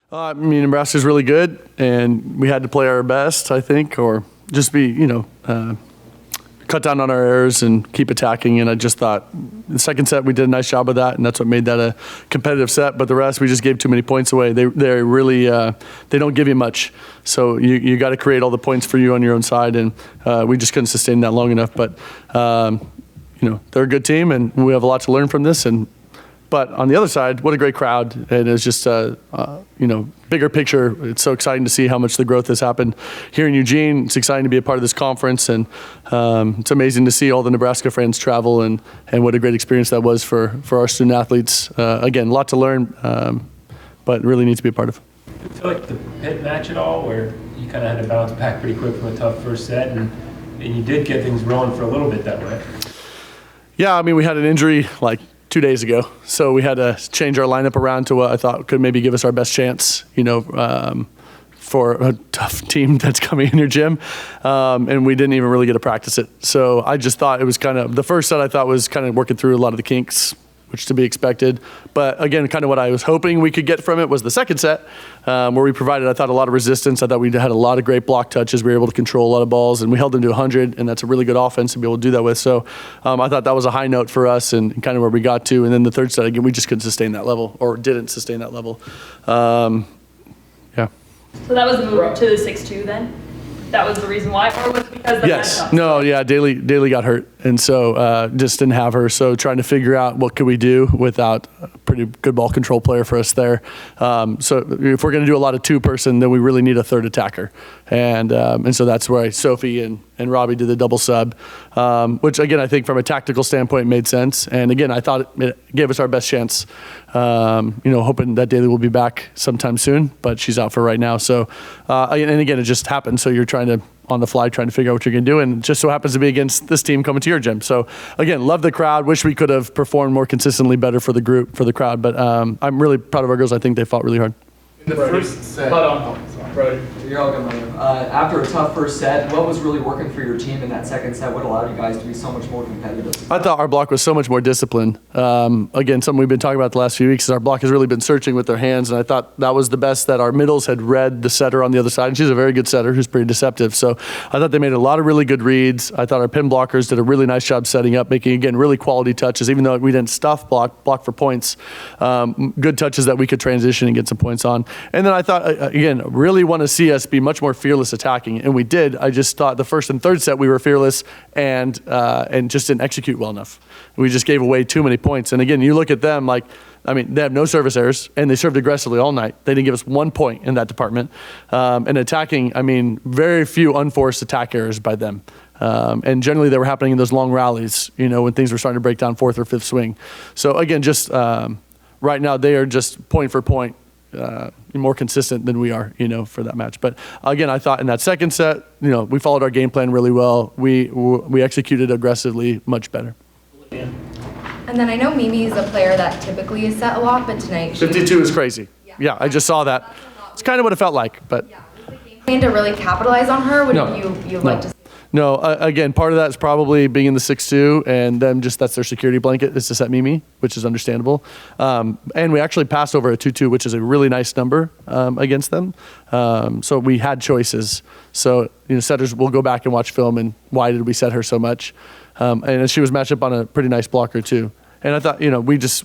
Nebraska's really good, and we had to play our best, I think, or just be, cut down on our errors and keep attacking. And I just thought the second set we did a nice job of that, and that's what made that a competitive set. But the rest, we just gave too many points away. They really they don't give you much, so you got to create all the points for you on your own side, and we just couldn't sustain that long enough. But they're a good team, and we have a lot to learn from this. But on the other side, what a great crowd. And it's just, bigger picture, it's so exciting to see how much the growth has happened here in Eugene. It's exciting to be a part of this conference. And it's amazing to see all the Nebraska fans travel and what a great experience that was for our student athletes. Again, a lot to learn, but really need to be a part of. Did you feel like the Pitt match at all, where you kind of had to bounce back pretty quick from a tough first set, and you did get things rolling for a little bit that way? Yeah, we had an injury 2 days ago, so we had to change our lineup around to what I thought could maybe give us our best chance, for a tough team that's coming in your gym, and we didn't even really get to practice it. So I just thought it was kind of, the first set I thought was kind of working through a lot of the kinks, which to be expected. But again, kind of what I was hoping we could get from it was the second set, where we provided, I thought, a lot of resistance. I thought we had a lot of great block touches. We were able to control a lot of balls, and we held them to 100, and that's a really good offense to be able to do that with. So I thought that was a high note for us and kind of where we got to. And then the third set, again, we just couldn't sustain that level, or didn't sustain that level. Yeah. So that was the move to the 6-2 then? That was the reason why, or was it because the Yes. No, yeah, Daly got hurt, and so just didn't have her. So trying to figure out what could we do without a pretty good ball control player for us there. So if we're going to do a lot of two-person, then we really need a third attacker. And so that's where Sophie and Robbie did the double sub, which, again, I think from a tactical standpoint made sense. And, again, I thought it gave us our best chance, hoping that Daly will be back sometime soon, but she's out for right now. So, and, again, it just happened. So you're trying to, on the fly, trying to figure out what you're going to do, and it just so happens to be against this team coming to your gym. So, again, love the crowd. Wish we could have performed more consistently better for the group, for the crowd. But I'm really proud of our girls. I think they fought really hard. In the first set. You're all good, William. After a tough first set, what was really working for your team in that second set? What allowed you guys to be so much more competitive? I thought our block was so much more disciplined. Again, something we've been talking about the last few weeks is our block has really been searching with their hands, and I thought that was the best, that our middles had read the setter on the other side, and she's a very good setter who's pretty deceptive. So I thought they made a lot of really good reads. I thought our pin blockers did a really nice job setting up, making, again, really quality touches, even though we didn't stuff block for points. Good touches that we could transition and get some points on. And then I thought, again, really want to see us be much more fearless attacking, and we did. I just thought the first and third set we were fearless and just didn't execute well enough. We just gave away too many points. And again, you look at them they have no service errors, and they served aggressively all night. They didn't give us 1 point in that department. And attacking, very few unforced attack errors by them. And generally they were happening in those long rallies, when things were starting to break down fourth or fifth swing. So again, just right now they are just point for point more consistent than we are, for that match. But again, I thought in that second set, we followed our game plan really well. We executed aggressively much better. And then I know Mimi's a player that typically is set a lot, but tonight 52 is crazy. Yeah, I just saw that. It's kind of what it felt like, but yeah, was the game plan to really capitalize on her? Would you like to see? No, again, part of that is probably being in the 6-2, and then just that's their security blanket is to set Mimi, which is understandable. And we actually passed over a 2-2, which is a really nice number against them. So we had choices. So setters will go back and watch film, and why did we set her so much? And she was matched up on a pretty nice blocker too. And I thought,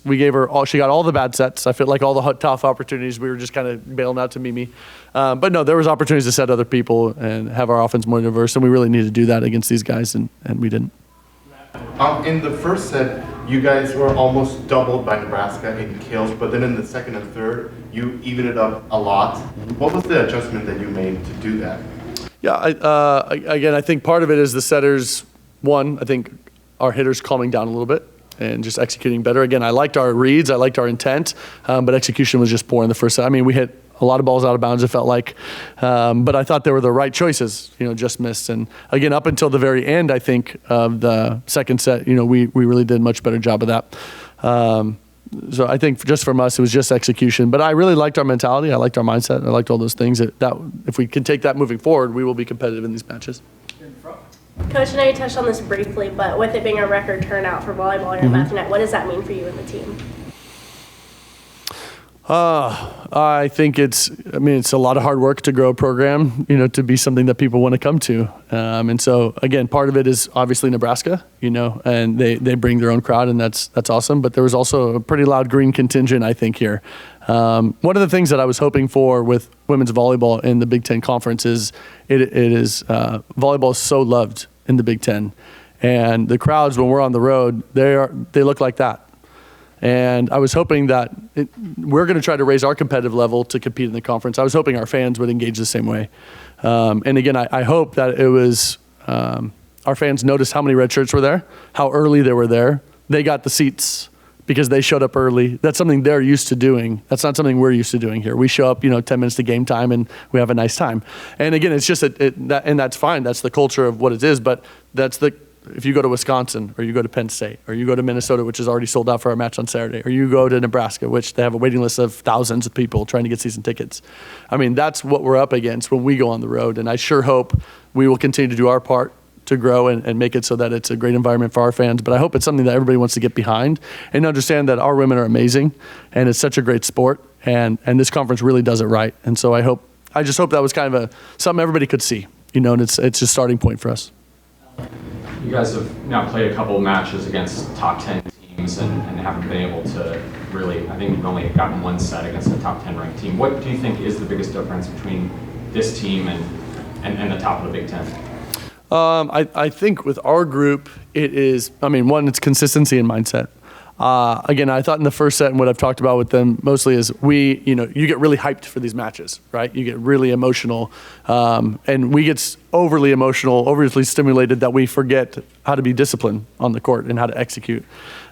we gave her all, she got all the bad sets. I feel like all the tough opportunities, we were just kind of bailing out to Mimi. But no, there was opportunities to set other people and have our offense more diverse, and we really needed to do that against these guys, and we didn't. In the first set, you guys were almost doubled by Nebraska in kills, but then in the second and third, you evened it up a lot. What was the adjustment that you made to do that? Yeah, again, I think part of it is the setters. One, I think our hitters calming down a little bit and just executing better. Again, I liked our reads, I liked our intent, but execution was just poor in the first set. We hit a lot of balls out of bounds, it felt like, but I thought they were the right choices, just missed. And again, up until the very end, I think, of the second set, we really did a much better job of that. So I think just from us, it was just execution. But I really liked our mentality, I liked our mindset, I liked all those things. That if we can take that moving forward, we will be competitive in these matches. Coach, I know you touched on this briefly, but with it being a record turnout for volleyball here at Matt tonight, what does that mean for you and the team? I think it's a lot of hard work to grow a program, to be something that people want to come to. And so, again, part of it is obviously Nebraska, and they bring their own crowd, and that's awesome. But there was also a pretty loud green contingent, I think, here. One of the things that I was hoping for with women's volleyball in the Big Ten Conference is volleyball is so loved in the Big Ten. And the crowds, when we're on the road, they look like that. And I was hoping that we're going to try to raise our competitive level to compete in the conference. I was hoping our fans would engage the same way. And again, I hope that it was our fans noticed how many red shirts were there, how early they were there. They got the seats because they showed up early. That's something they're used to doing. That's not something we're used to doing here. We show up, 10 minutes to game time, and we have a nice time. And again, it's just and that's fine. That's the culture of what it is. But if you go to Wisconsin, or you go to Penn State, or you go to Minnesota, which is already sold out for our match on Saturday, or you go to Nebraska, which they have a waiting list of thousands of people trying to get season tickets. That's what we're up against when we go on the road. And I sure hope we will continue to do our part to grow and make it so that it's a great environment for our fans. But I hope it's something that everybody wants to get behind and understand that our women are amazing, and it's such a great sport, and this conference really does it right. And so I just hope that was kind of something everybody could see, and it's a starting point for us. You guys have now played a couple of matches against top 10 teams and haven't been able to really, I think you've only gotten one set against a top 10 ranked team. What do you think is the biggest difference between this team and the top of the Big Ten? I think with our group, it is, one, it's consistency and mindset. Again, I thought in the first set, and what I've talked about with them mostly is you get really hyped for these matches, right? You get really emotional, and we get overly emotional, overly stimulated that we forget how to be disciplined on the court and how to execute.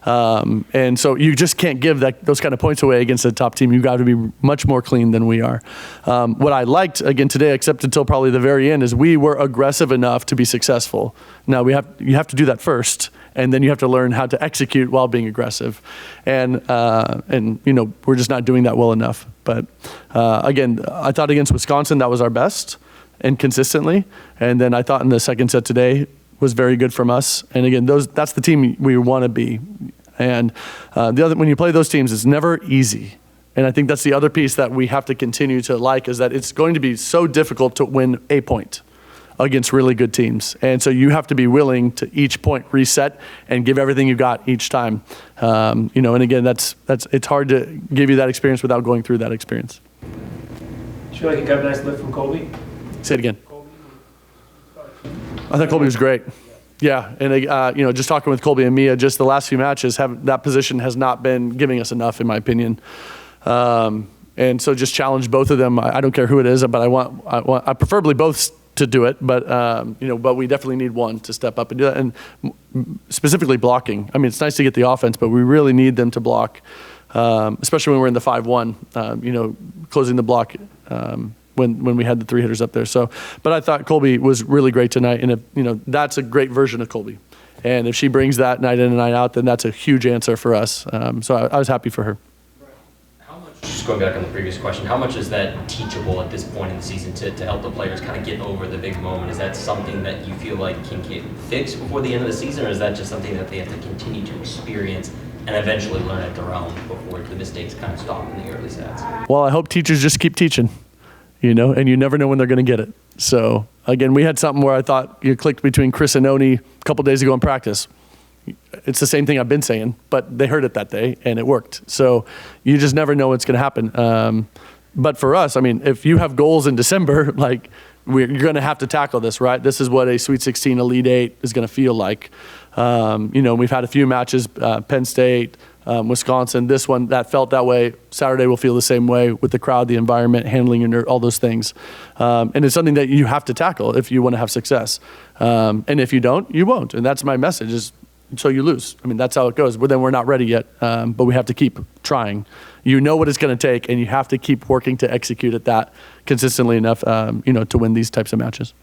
And so you just can't give those kind of points away against a top team. You've got to be much more clean than we are. What I liked, again, today, except until probably the very end, is we were aggressive enough to be successful. Now, you have to do that first, and then you have to learn how to execute while being aggressive. And we're just not doing that well enough. But again, I thought against Wisconsin, that was our best, and consistently. And then I thought in the second set today was very good from us. And again, that's the team we want to be. And when you play those teams, it's never easy. And I think that's the other piece that we have to continue to like, is that it's going to be so difficult to win a point against really good teams. And so you have to be willing to each point reset and give everything you got each time. And again, it's hard to give you that experience without going through that experience. Do you feel like you got a nice lift from Colby? Say it again. I thought Colby was great. Yeah, and just talking with Colby and Mia, just the last few matches, that position has not been giving us enough, in my opinion. And so just challenge both of them. I don't care who it is, but I preferably both to do it, but we definitely need one to step up and do that. And specifically blocking. It's nice to get the offense, but we really need them to block, especially when we're in the 5-1. Closing the block. When we had the three hitters up there. But I thought Colby was really great tonight, and that's a great version of Colby. And if she brings that night in and night out, then that's a huge answer for us. So I was happy for her. How much, just going back on the previous question, how much is that teachable at this point in the season to help the players kind of get over the big moment? Is that something that you feel like can get fixed before the end of the season, or is that just something that they have to continue to experience and eventually learn at their own before the mistakes kind of stop in the early sets? Well, I hope teachers just keep teaching. And you never know when they're going to get it. So, again, we had something where I thought you clicked between Chris and Oni a couple days ago in practice. It's the same thing I've been saying, but they heard it that day, and it worked. So you just never know what's going to happen. But for us, if you have goals in December, you're going to have to tackle this, right? This is what a Sweet 16 Elite 8 is going to feel like. We've had a few matches, Penn State, Wisconsin, this one that felt that way. Saturday will feel the same way with the crowd, the environment, handling your all those things. And it's something that you have to tackle if you want to have success. And if you don't, you won't. And that's my message, is so you lose. That's how it goes. But then we're not ready yet, but we have to keep trying. You know what it's going to take, and you have to keep working to execute at that consistently enough, to win these types of matches.